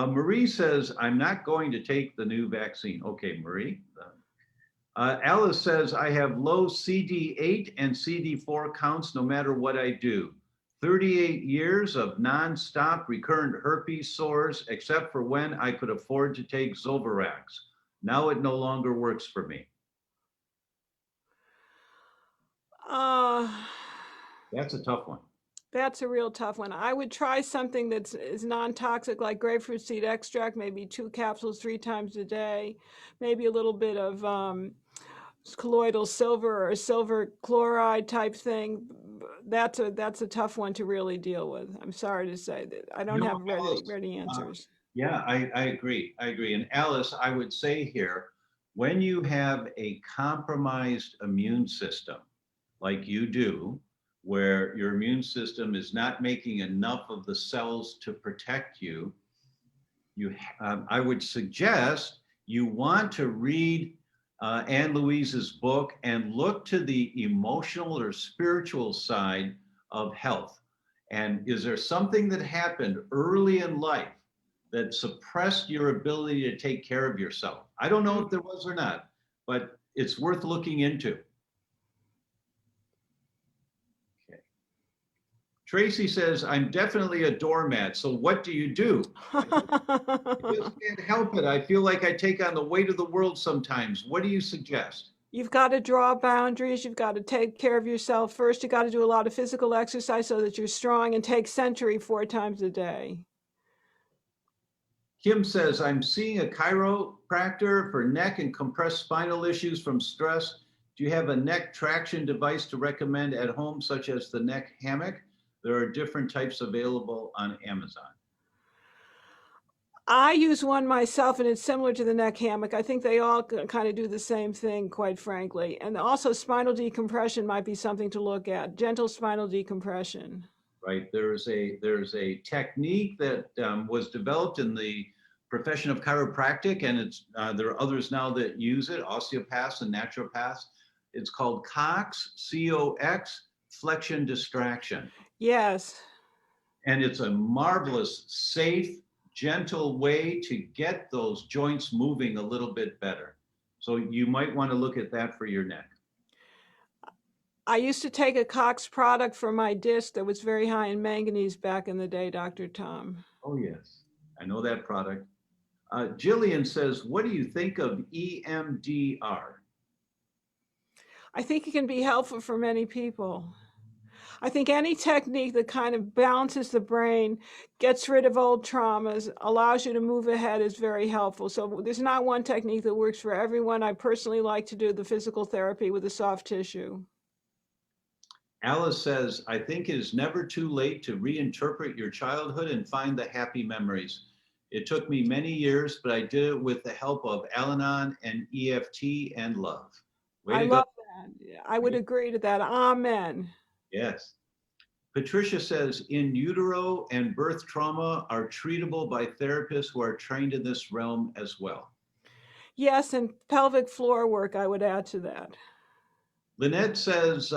Marie says, I'm not going to take the new vaccine. Okay, Marie. Alice says, I have low CD8 and CD4 counts no matter what I do. 38 years of nonstop recurrent herpes sores, except for when I could afford to take Zovirax. Now it no longer works for me. That's a tough one. That's a real tough one. I would try something is non-toxic, like grapefruit seed extract, maybe 2 capsules 3 times a day, maybe a little bit of colloidal silver or silver chloride type thing. That's a tough one to really deal with. I'm sorry to say that I don't have ready answers. Yeah, I agree. I agree. And Alice, I would say here, when you have a compromised immune system, like you do, where your immune system is not making enough of the cells to protect you, I would suggest you want to read Ann Louise's book and look to the emotional or spiritual side of health. And is there something that happened early in life that suppressed your ability to take care of yourself? I don't know if there was or not, but it's worth looking into. Tracy says, I'm definitely a doormat. So what do you do? I just can't help it. I feel like I take on the weight of the world sometimes. What do you suggest? You've got to draw boundaries. You've got to take care of yourself first. You got to do a lot of physical exercise so that you're strong, and take Century 4 times a day. Kim says, I'm seeing a chiropractor for neck and compressed spinal issues from stress. Do you have a neck traction device to recommend at home, such as the neck hammock? There are different types available on Amazon. I use one myself, and it's similar to the neck hammock. I think they all kind of do the same thing, quite frankly. And also, spinal decompression might be something to look at. Gentle spinal decompression. Right? There's a technique that was developed in the profession of chiropractic, and there are others now that use it, osteopaths and naturopaths. It's called COX, C-O-X, flexion distraction. Yes. And it's a marvelous, safe, gentle way to get those joints moving a little bit better. So you might want to look at that for your neck. I used to take a Cox product for my disc that was very high in manganese back in the day, Dr. Tom. Oh, yes. I know that product. Jillian says, what do you think of EMDR? I think it can be helpful for many people. I think any technique that kind of balances the brain, gets rid of old traumas, allows you to move ahead is very helpful. So there's not one technique that works for everyone. I personally like to do the physical therapy with the soft tissue. Alice says, I think it is never too late to reinterpret your childhood and find the happy memories. It took me many years, but I did it with the help of Al-Anon and EFT and love. Way to go. Love that. I would agree to that. Amen. Yes. Patricia says, in utero and birth trauma are treatable by therapists who are trained in this realm as well. Yes, and pelvic floor work, I would add to that. Lynette says,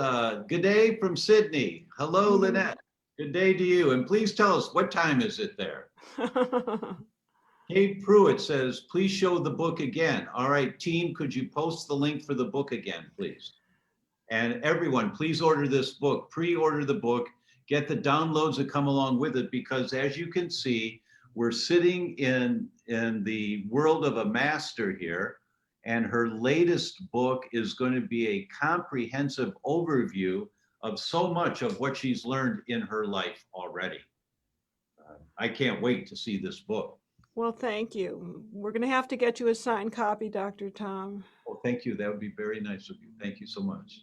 good day from Sydney. Hello, Lynette. Good day to you. And please tell us, what time is it there? Kate Pruitt says, please show the book again. All right, team, could you post the link for the book again, please? And everyone, please order this book, pre-order the book, get the downloads that come along with it, because as you can see, we're sitting in the world of a master here, and her latest book is going to be a comprehensive overview of so much of what she's learned in her life already. I can't wait to see this book. Well, thank you. We're going to have to get you a signed copy, Dr. Tom. Oh, thank you. That would be very nice of you. Thank you so much.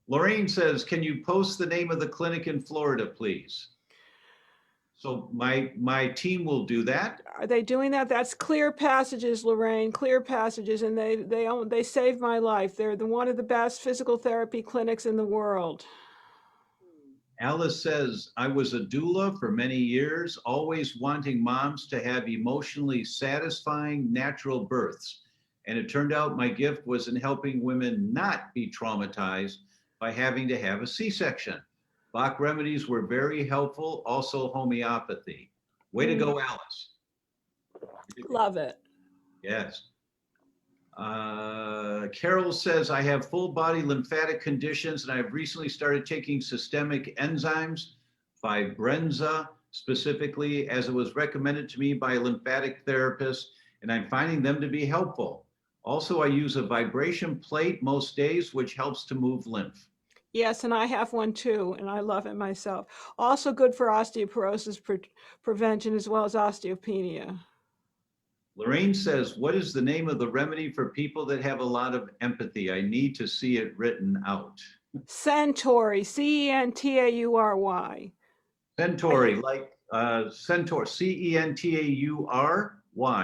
Lorraine says, can you post the name of the clinic in Florida, please? So my team will do that. Are they doing that? That's Clear Passages, Lorraine, Clear Passages, and they saved my life. They're one of the best physical therapy clinics in the world. Alice says, I was a doula for many years, always wanting moms to have emotionally satisfying natural births. And it turned out my gift was in helping women not be traumatized by having to have a C-section. Bach remedies were very helpful, also homeopathy. Way to go, Alice. Love it. Yes. Carol says, I have full body lymphatic conditions and I have recently started taking systemic enzymes, Fibrenza specifically, as it was recommended to me by a lymphatic therapist, and I'm finding them to be helpful. Also, I use a vibration plate most days, which helps to move lymph. Yes, and I have one too, and I love it myself. Also good for osteoporosis prevention as well as osteopenia. Lorraine says, what is the name of the remedy for people that have a lot of empathy? I need to see it written out. Centaury, C-E-N-T-A-U-R-Y. Centaury, like centaur, C-E-N-T-A-U-R-Y,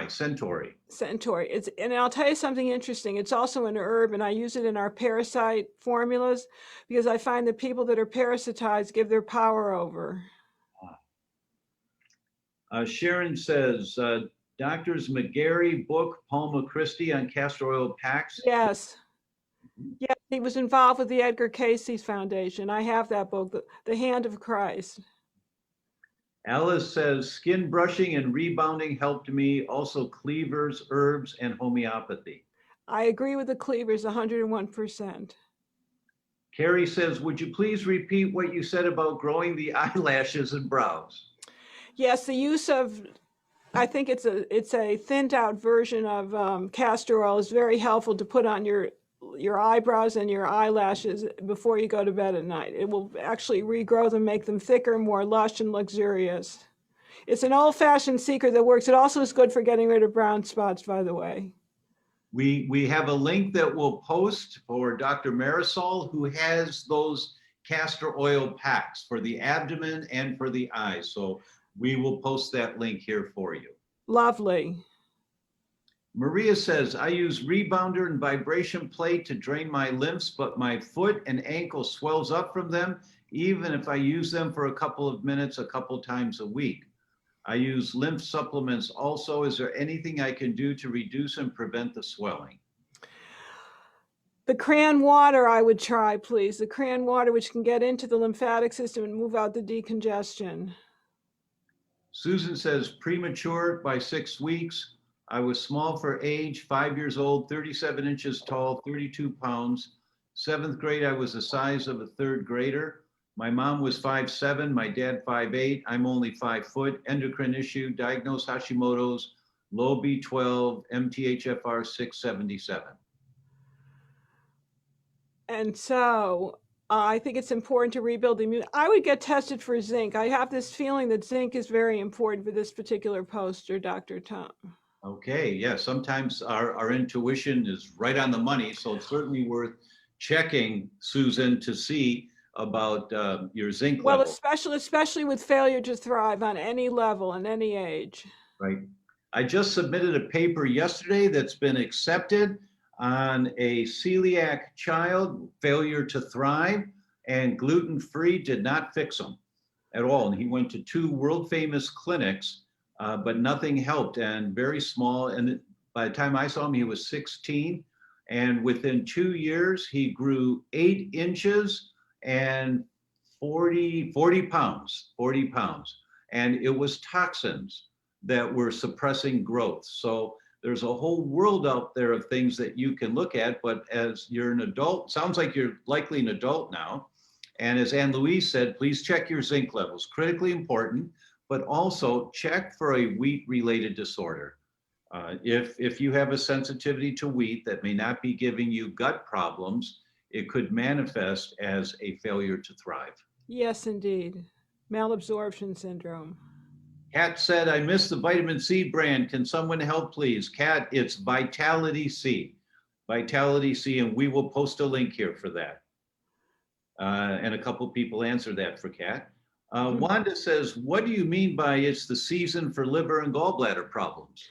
Centaury. Centaury. And I'll tell you something interesting. It's also an herb, and I use it in our parasite formulas because I find that people that are parasitized give their power over. Sharon says, Doctors McGarry book, Palma Christie on castor oil packs. Yes. Yes, he was involved with the Edgar Cayce's Foundation. I have that book, The Hand of Christ. Alice says, skin brushing and rebounding helped me. Also cleavers, herbs, and homeopathy. I agree with the cleavers 101%. Carrie says, would you please repeat what you said about growing the eyelashes and brows? Yes, the use of, I think it's a thinned out version of castor oil is very helpful to put on your eyebrows and your eyelashes before you go to bed at night. It will actually regrow them, make them thicker, more lush and luxurious. It's an old-fashioned secret that works. It also is good for getting rid of brown spots, by the way. We have a link that we'll post for Dr. Marisol, who has those castor oil packs for the abdomen and for the eyes. So we will post that link here for you. Lovely. Maria says, I use rebounder and vibration plate to drain my lymphs, but my foot and ankle swells up from them, even if I use them for a couple of minutes, a couple times a week. I use lymph supplements also. Is there anything I can do to reduce and prevent the swelling? The cran water I would try, please. The cran water, which can get into the lymphatic system and move out the decongestion. Susan says, premature by 6 weeks. I was small for age, 5 years old, 37 inches tall, 32 pounds. 7th grade, I was the size of a 3rd grader. My mom was 5'7", my dad 5'8". I'm only 5 foot. Endocrine issue, diagnosed Hashimoto's, low B12, MTHFR 677. And so I think it's important to rebuild the immune. I would get tested for zinc. I have this feeling that zinc is very important for this particular poster, Dr. Tom. Okay, yeah, sometimes our intuition is right on the money, so it's certainly worth checking, Susan, to see about your zinc Well, level. especially with failure to thrive on any level and any age. Right. I just submitted a paper yesterday that's been accepted on a celiac child, failure to thrive, and gluten-free did not fix him at all. And he went to 2 world famous clinics, but nothing helped, and very small. And by the time I saw him, he was 16. And within 2 years, he grew 8 inches and 40 pounds. And it was toxins that were suppressing growth. So there's a whole world out there of things that you can look at, but as you're an adult, sounds like you're likely an adult now. And as Ann Louise said, please check your zinc levels, critically important, but also check for a wheat-related disorder. If you have a sensitivity to wheat that may not be giving you gut problems, it could manifest as a failure to thrive. Yes, indeed. Malabsorption syndrome. Kat said, I missed the vitamin C brand. Can someone help, please? Kat, it's Vitality C. Vitality C, and we will post a link here for that. And a couple people answered that for Kat. Wanda says, what do you mean by it's the season for liver and gallbladder problems?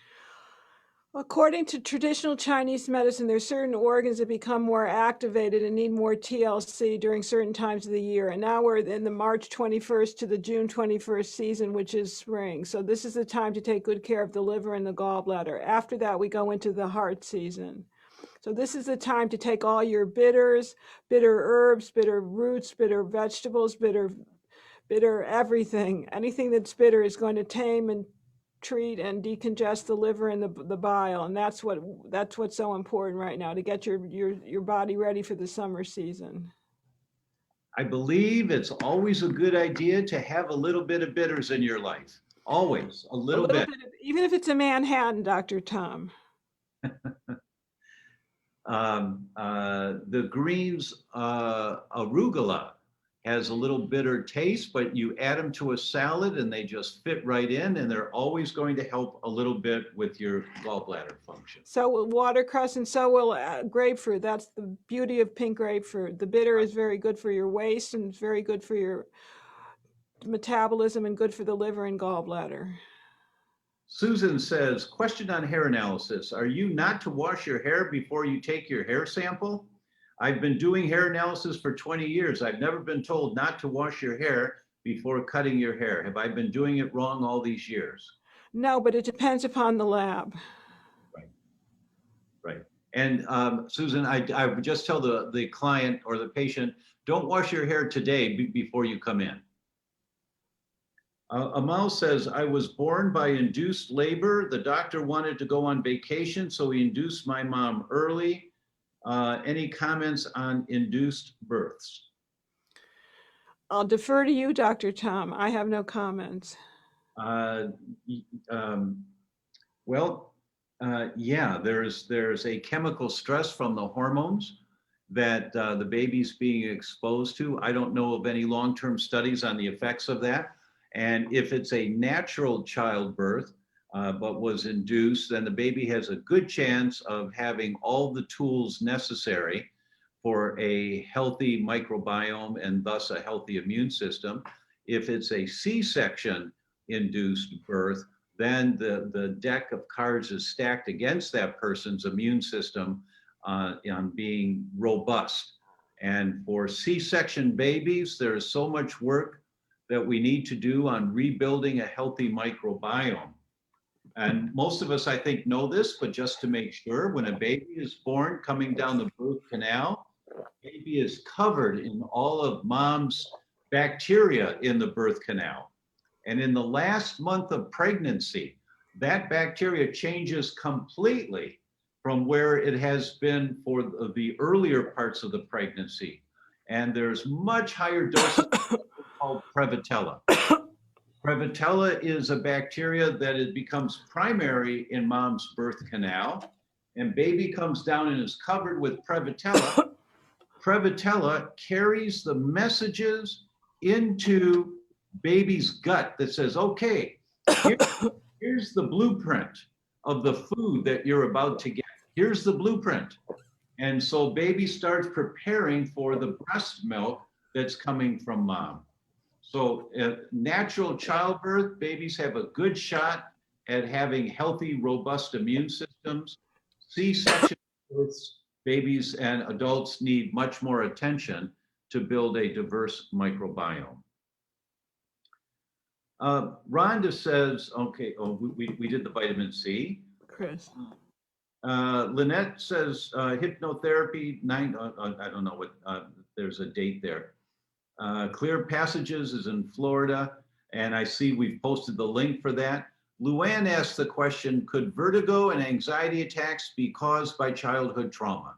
According to traditional Chinese medicine, there's certain organs that become more activated and need more TLC during certain times of the year. And now we're in the March 21st to the June 21st season, which is spring. So this is the time to take good care of the liver and the gallbladder. After that, we go into the heart season. So this is the time to take all your bitters, bitter herbs, bitter roots, bitter vegetables, bitter everything. Anything that's bitter is going to tame and treat and decongest the liver and the bile, and that's what's so important right now, to get your body ready for the summer season. I believe it's always a good idea to have a little bit of bitters in your life. Always a little bit. Even if it's a Manhattan, Dr. Tom. The greens arugula has a little bitter taste, but you add them to a salad and they just fit right in, and they're always going to help a little bit with your gallbladder function. So will watercress, and so will grapefruit. That's the beauty of pink grapefruit. The bitter is very good for your waist, and it's very good for your metabolism and good for the liver and gallbladder. Susan says, question on hair analysis. Are you not to wash your hair before you take your hair sample? I've been doing hair analysis for 20 years. I've never been told not to wash your hair before cutting your hair. Have I been doing it wrong all these years? No, but it depends upon the lab. Right. And Susan, I would just tell the client or the patient, don't wash your hair today before you come in. Amal says, I was born by induced labor. The doctor wanted to go on vacation, so he induced my mom early. Any comments on induced births? I'll defer to you, Dr. Tom. I have no comments. Yeah, there's a chemical stress from the hormones that the baby's being exposed to. I don't know of any long-term studies on the effects of that. And if it's a natural childbirth, but was induced, then the baby has a good chance of having all the tools necessary for a healthy microbiome and thus a healthy immune system. If it's a C-section induced birth, then the deck of cards is stacked against that person's immune system on being robust. And for C-section babies, there's so much work that we need to do on rebuilding a healthy microbiome. And most of us, I think, know this, but just to make sure, when a baby is born coming down the birth canal, baby is covered in all of mom's bacteria in the birth canal. And in the last month of pregnancy, that bacteria changes completely from where it has been for the earlier parts of the pregnancy. And there's much higher doses called Prevotella. Prevotella is a bacteria that it becomes primary in mom's birth canal, and baby comes down and is covered with Prevotella. Prevotella carries the messages into baby's gut that says, okay, here's the blueprint of the food that you're about to get. Here's the blueprint. And so baby starts preparing for the breast milk that's coming from mom. So natural childbirth, babies have a good shot at having healthy, robust immune systems. C-section births, babies and adults need much more attention to build a diverse microbiome. Rhonda says, okay, we did the vitamin C. Chris. Lynette says hypnotherapy, I don't know what, there's a date there. Clear Passages is in Florida, and I see we've posted the link for that. Luann asked the question, could vertigo and anxiety attacks be caused by childhood trauma?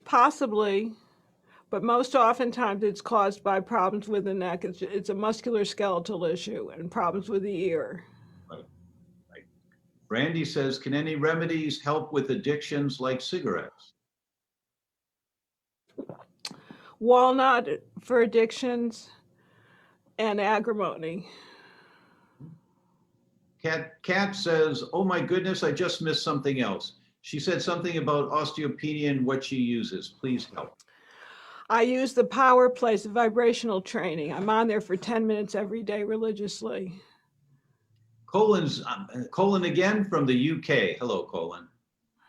Possibly, but most oftentimes it's caused by problems with the neck. It's a musculoskeletal issue and problems with the ear. Right. Brandy says, can any remedies help with addictions like cigarettes? Walnut for addictions and agrimony. Kat says, oh my goodness, I just missed something else. She said something about osteopenia and what she uses. Please help. I use the Power Place vibrational training. I'm on there for 10 minutes every day religiously. Colin again from the UK. Hello, Colin.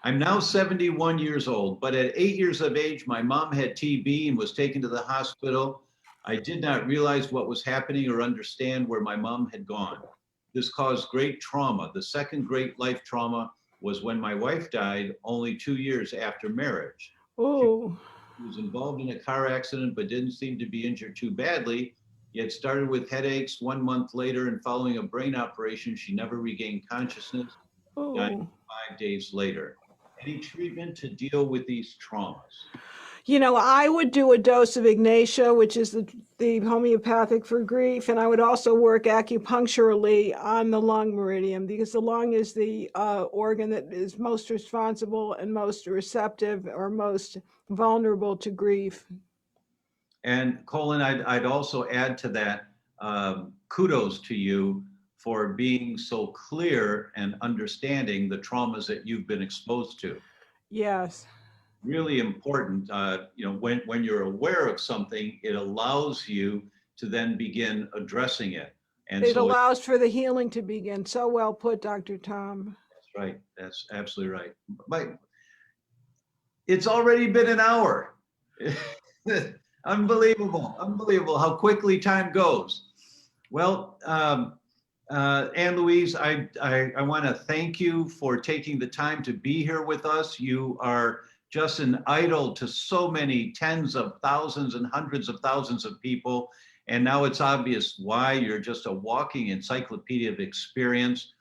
I'm now 71 years old, but at 8 years of age, my mom had TB and was taken to the hospital. I did not realize what was happening or understand where my mom had gone. This caused great trauma. The second great life trauma was when my wife died only 2 years after marriage. Oh. She was involved in a car accident, but didn't seem to be injured too badly. Yet started with headaches 1 month later, and following a brain operation, she never regained consciousness, died 5 days later. Any treatment to deal with these traumas? You know, I would do a dose of Ignatia, which is the homeopathic for grief, and I would also work acupuncturally on the lung meridian, because the lung is the organ that is most responsible and most receptive or most vulnerable to grief. And Colin, I'd also add to that, kudos to you for being so clear and understanding the traumas that you've been exposed to. Yes. Really important. You know, when you're aware of something, it allows you to then begin addressing it. And it so allows for the healing to begin. So well put, Dr. Tom. That's right. That's absolutely right. But it's already been an hour. Unbelievable. Unbelievable how quickly time goes. Well, Ann Louise, I want to thank you for taking the time to be here with us. You are just an idol to so many tens of thousands and hundreds of thousands of people. And now it's obvious why. You're just a walking encyclopedia of experience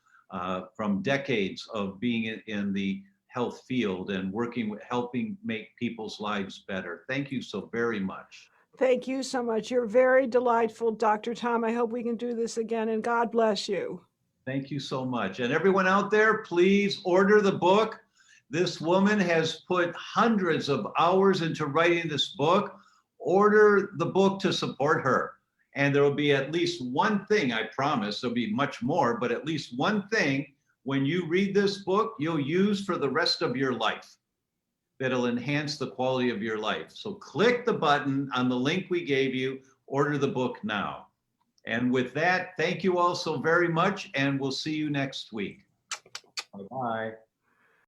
from decades of being in the health field and working with helping make people's lives better. Thank you so very much. Thank you so much. You're very delightful, Dr. Tom. I hope we can do this again, and God bless you. Thank you so much. And everyone out there, please order the book. This woman has put hundreds of hours into writing this book. Order the book to support her. And there will be at least one thing, I promise, there'll be much more, but at least one thing when you read this book, you'll use for the rest of your life that'll enhance the quality of your life. So click the button on the link we gave you, order the book now. And with that, thank you all so very much, and we'll see you next week. Bye-bye.